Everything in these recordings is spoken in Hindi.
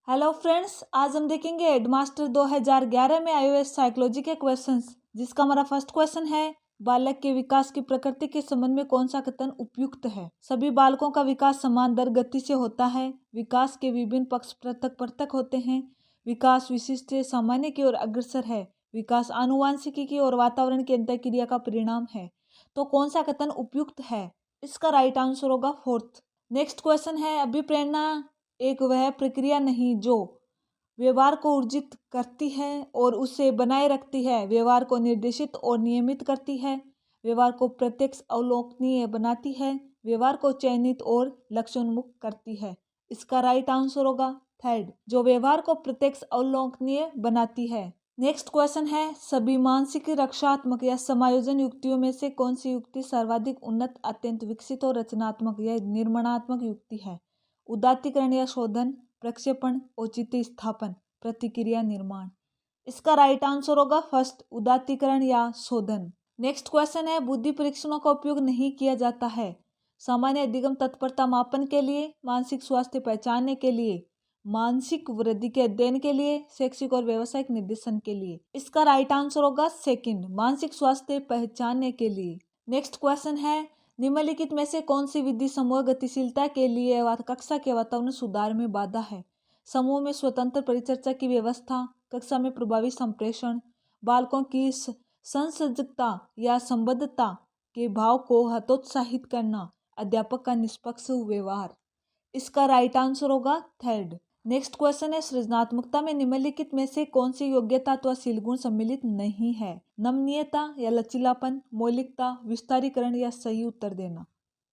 हेलो फ्रेंड्स, आज हम देखेंगे हेडमास्टर 2011 में iOS साइकोलॉजी के क्वेश्चंस, जिसका हमारा फर्स्ट क्वेश्चन है बालक के विकास की प्रकृति के संबंध में कौन सा कथन उपयुक्त है। सभी बालकों का विकास समान दर गति से होता है। विकास के विभिन्न पक्ष पृथक पृथक होते हैं। विकास विशिष्ट सामान्य की ओर अग्रसर है। विकास आनुवांशिकी की और वातावरण की अंतःक्रिया का परिणाम है। तो कौन सा कथन उपयुक्त है? इसका राइट आंसर होगा फोर्थ। नेक्स्ट क्वेश्चन है अभिप्रेरणा एक वह प्रक्रिया नहीं जो व्यवहार को ऊर्जित करती है और उसे बनाए रखती है, व्यवहार को निर्देशित और नियमित करती है, व्यवहार को प्रत्यक्ष अवलोकनीय बनाती है, व्यवहार को चयनित और लक्ष्योन्मुख करती है। इसका राइट आंसर होगा थर्ड, जो व्यवहार को प्रत्यक्ष अवलोकनीय बनाती है। नेक्स्ट क्वेश्चन है सभी मानसिक रक्षात्मक या समायोजन युक्तियों में से कौन सी युक्ति सर्वाधिक उन्नत, अत्यंत विकसित और रचनात्मक या निर्माणात्मक युक्ति है? उदात्तीकरण या शोधन, प्रक्षेपण, औचित्य स्थापन, प्रतिक्रिया निर्माण। इसका राइट आंसर होगा फर्स्ट, उदात्तीकरण या शोधन। नेक्स्ट क्वेश्चन है बुद्धि परीक्षणों का उपयोग नहीं किया जाता है सामान्य अधिगम तत्परता मापन के लिए, मानसिक स्वास्थ्य पहचानने के लिए, मानसिक वृद्धि के अध्ययन के लिए, शैक्षिक और व्यावसायिक निर्देशन के लिए। इसका राइट आंसर होगा सेकंड, मानसिक स्वास्थ्य पहचानने के लिए। नेक्स्ट क्वेश्चन है निम्नलिखित में से कौन सी विधि समूह गतिशीलता के लिए कक्षा के वातावरण सुधार में बाधा है? समूह में स्वतंत्र परिचर्चा की व्यवस्था, कक्षा में प्रभावी संप्रेषण, बालकों की संसजगता या संबद्धता के भाव को हतोत्साहित करना, अध्यापक का निष्पक्ष व्यवहार। इसका राइट आंसर होगा थर्ड। नेक्स्ट क्वेश्चन है सृजनात्मकता में निम्नलिखित में से कौन सी योग्यता अथवा शील गुण सम्मिलित नहीं है? नमनीयता या लचीलापन, मौलिकता, विस्तारीकरण या सही उत्तर देना।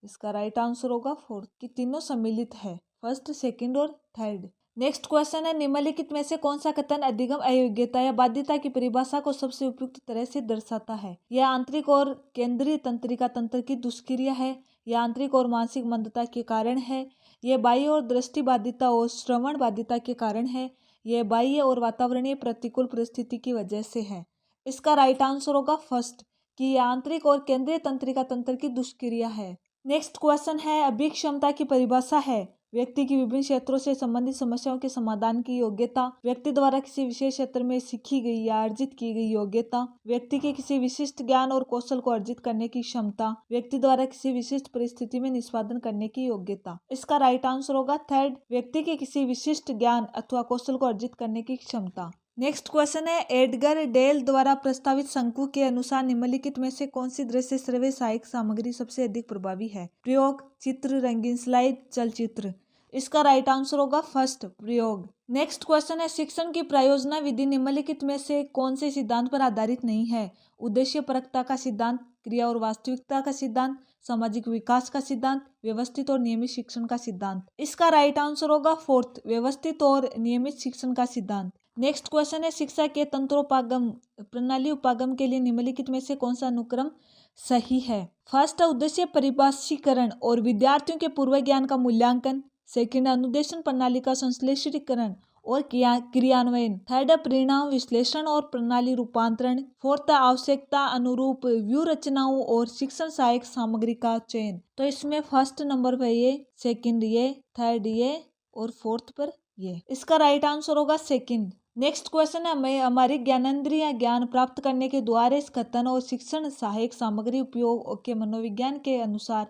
इसका राइट आंसर होगा फोर्थ, कि तीनों सम्मिलित है, फर्स्ट, सेकंड और थर्ड। नेक्स्ट क्वेश्चन है निम्नलिखित में से कौन सा कथन अधिगम अयोग्यता या बाध्यता की परिभाषा को सबसे उपयुक्त तरह से दर्शाता है? यह आंतरिक और केंद्रीय तंत्रिका तंत्र की दुष्क्रिया है, यह आंतरिक और मानसिक मंदता के कारण है, यह बाह्य और दृष्टि बाध्यता और श्रवण बाध्यता के कारण है, यह बाह्य और वातावरणीय प्रतिकूल परिस्थिति की वजह से है। इसका राइट आंसर होगा फर्स्ट, कि यह आंतरिक और केंद्रीय तंत्रिका तंत्र की दुष्क्रिया है। नेक्स्ट क्वेश्चन है अभिक्षमता की परिभाषा है व्यक्ति की विभिन्न क्षेत्रों से संबंधित समस्याओं के समाधान की योग्यता, व्यक्ति द्वारा किसी विशेष क्षेत्र में सीखी गई या अर्जित की गई योग्यता, व्यक्ति के किसी विशिष्ट ज्ञान और कौशल को अर्जित करने की क्षमता, व्यक्ति द्वारा किसी विशिष्ट परिस्थिति में निष्पादन करने की योग्यता। इसका राइट आंसर होगा थर्ड, व्यक्ति के किसी विशिष्ट ज्ञान अथवा कौशल को अर्जित करने की क्षमता। नेक्स्ट क्वेश्चन है एडगर डेल द्वारा प्रस्तावित शंकु के अनुसार निम्नलिखित में से कौन सी दृश्य श्रव्य सहायक सामग्री सबसे अधिक प्रभावी है? प्रयोग, चित्र, रंगीन स्लाइड, चलचित्र। इसका राइट आंसर होगा फर्स्ट, प्रयोग। नेक्स्ट क्वेश्चन है शिक्षण की प्रयोजना विधि निम्नलिखित में से कौन से सिद्धांत पर आधारित नहीं है? उद्देश्यपरकता का सिद्धांत, क्रिया और वास्तविकता का सिद्धांत, सामाजिक विकास का सिद्धांत, व्यवस्थित और नियमित शिक्षण का सिद्धांत। इसका राइट आंसर होगा फोर्थ, व्यवस्थित और नियमित शिक्षण का सिद्धांत। नेक्स्ट क्वेश्चन है शिक्षा के तंत्रोपागम प्रणाली उपागम के लिए निम्नलिखित में से कौन सा अनुक्रम सही है? फर्स्ट, उद्देश्य परिभाषीकरण और विद्यार्थियों के पूर्व ज्ञान का मूल्यांकन, सेकंड, अनुदेशन प्रणाली का संश्लेषीकरण और क्रियान्वयन, थर्ड, परिणाम विश्लेषण और प्रणाली रूपांतरण, फोर्थ, आवश्यकता अनुरूप व्यू रचनाओं और शिक्षण सहायक सामग्री का चयन। तो इसमें फर्स्ट नंबर पर ये, सेकंड ये, थर्ड ये और फोर्थ पर ये। इसका राइट आंसर होगा सेकंड। नेक्स्ट क्वेश्चन है हमारी ज्ञानेंद्रिय ज्ञान प्राप्त करने के द्वारा इस कथन और शिक्षण सहायक सामग्री उपयोग के मनोविज्ञान के अनुसार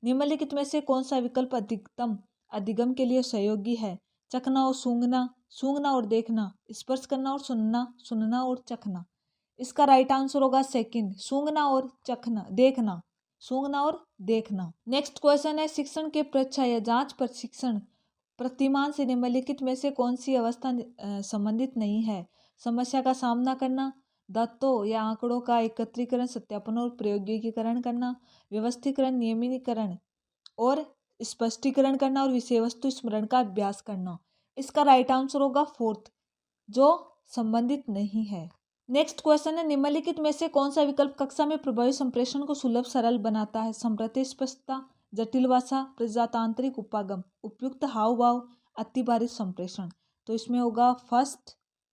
निम्नलिखित में से कौन सा विकल्प अधिकतम अधिगम के लिए सहयोगी है? चखना और सूंघना, सूंघना और देखना, स्पर्श करना और सुनना, सुनना और चखना। इसका राइट आंसर होगा सेकंड, सूंघना और चखना, देखना, सूंघना और देखना। नेक्स्ट क्वेश्चन है शिक्षण के परीक्षा या जांच प्रशिक्षण प्रतिमान से निम्नलिखित में से कौन सी अवस्था संबंधित नहीं है? समस्या का सामना करना, तथ्यों या आंकड़ों का एकत्रीकरण, सत्यापन और प्रयोगीकरण करना, व्यवस्थीकरण, नियमितीकरण और स्पष्टीकरण करना और विषय वस्तु स्मरण का अभ्यास करना। इसका राइट आंसर होगा फोर्थ, जो संबंधित नहीं है। नेक्स्ट क्वेश्चन है निम्नलिखित में से कौन सा विकल्प कक्षा में प्रभावी संप्रेषण को सुलभ सरल बनाता है? समृद्धि स्पष्टता, जटिल भाषा, प्रजातांत्रिक उपागम, उपयुक्त हाव भाव, अतिभारित संप्रेषण। तो इसमें होगा फर्स्ट,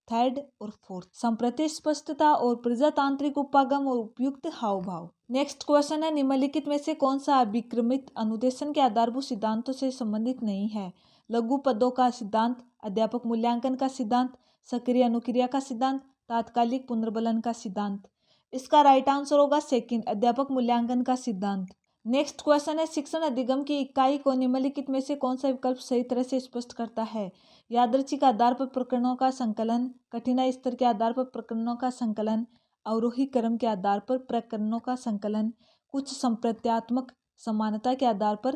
थर्ड और फोर्थ, संप्रति स्पष्टता और प्रजातांत्रिक उपागम और उपयुक्त हाव भाव। नेक्स्ट क्वेश्चन है निम्नलिखित में से कौन सा अभिक्रमित अनुदेशन के आधारभूत सिद्धांतों से संबंधित नहीं है? लघु पदों का सिद्धांत, अध्यापक मूल्यांकन का सिद्धांत, सक्रिय अनुक्रिया का सिद्धांत, तात्कालिक पुनर्बलन का सिद्धांत। इसका राइट आंसर होगा सेकंड, अध्यापक मूल्यांकन का सिद्धांत। नेक्स्ट क्वेश्चन है, शिक्षण अधिगम की इकाई को निम्नलिखित में से कौन सा विकल्प सही तरह से स्पष्ट करता है? यादृच्छिक आधार पर प्रकरणों का संकलन, कठिनाई स्तर के आधार पर प्रकरणों का संकलन, अवरोही क्रम के आधार पर प्रकरणों का संकलन, कुछ संप्रत्यात्मक समानता के आधार पर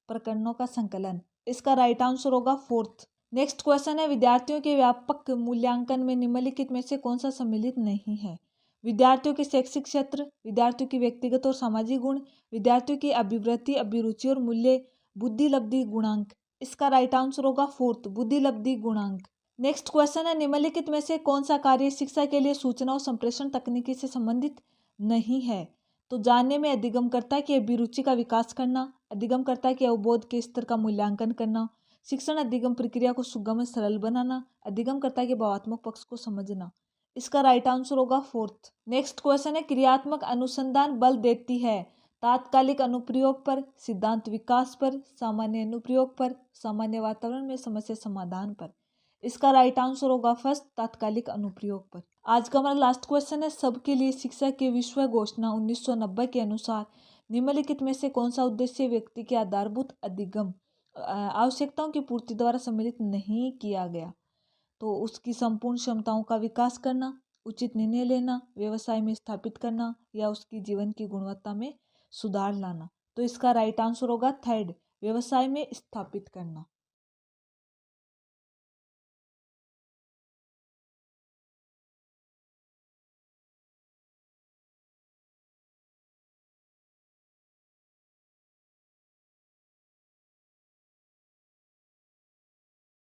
प्रकरणों का संकलन। इसका राइट आंसर होगा फोर्थ। नेक्स्ट क्वेश्चन है, विद्यार्थियों के व्यापक मूल्यांकन में निम्नलिखित में से कौन सा सम्मिलित नहीं है? विद्यार्थियों के शैक्षिक क्षेत्र, विद्यार्थियों की व्यक्तिगत और सामाजिक गुण, विद्यार्थियों की अभिवृत्ति, अभिरुचि और मूल्य, बुद्धिलब्धि गुणांक। इसका राइट आंसर होगा फोर्थ, बुद्धिलब्धि गुणांक। नेक्स्ट क्वेश्चन है, निम्नलिखित में से कौन सा कार्य शिक्षा के लिए सूचना और संप्रेषण तकनीकी से संबंधित नहीं है? तो जानने में अधिगमकर्ता की अभिरुचि का विकास करना, अधिगमकर्ता के अवबोध के स्तर का मूल्यांकन करना, शिक्षण अधिगम प्रक्रिया को सुगम और सरल बनाना, अधिगमकर्ता के भावात्मक पक्ष को समझना। इसका राइट आंसर होगा फोर्थ। नेक्स्ट क्वेश्चन है, क्रियात्मक अनुसंधान बल देती है तात्कालिक अनुप्रयोग पर, सिद्धांत विकास पर, सामान्य अनुप्रयोग पर, सामान्य वातावरण में समस्या समाधान पर। इसका राइट आंसर होगा फर्स्ट, तात्कालिक अनुप्रयोग पर। आज का हमारा लास्ट क्वेश्चन है, सबके लिए शिक्षा की विश्व घोषणा 1990 के अनुसार निम्नलिखित में से कौन सा उद्देश्य व्यक्ति के आधारभूत अधिगम आवश्यकताओं की पूर्ति द्वारा सम्मिलित नहीं किया गया? तो उसकी संपूर्ण क्षमताओं का विकास करना, उचित निर्णय लेना, व्यवसाय में स्थापित करना या उसकी जीवन की गुणवत्ता में सुधार लाना। तो इसका राइट आंसर होगा थर्ड, व्यवसाय में स्थापित करना।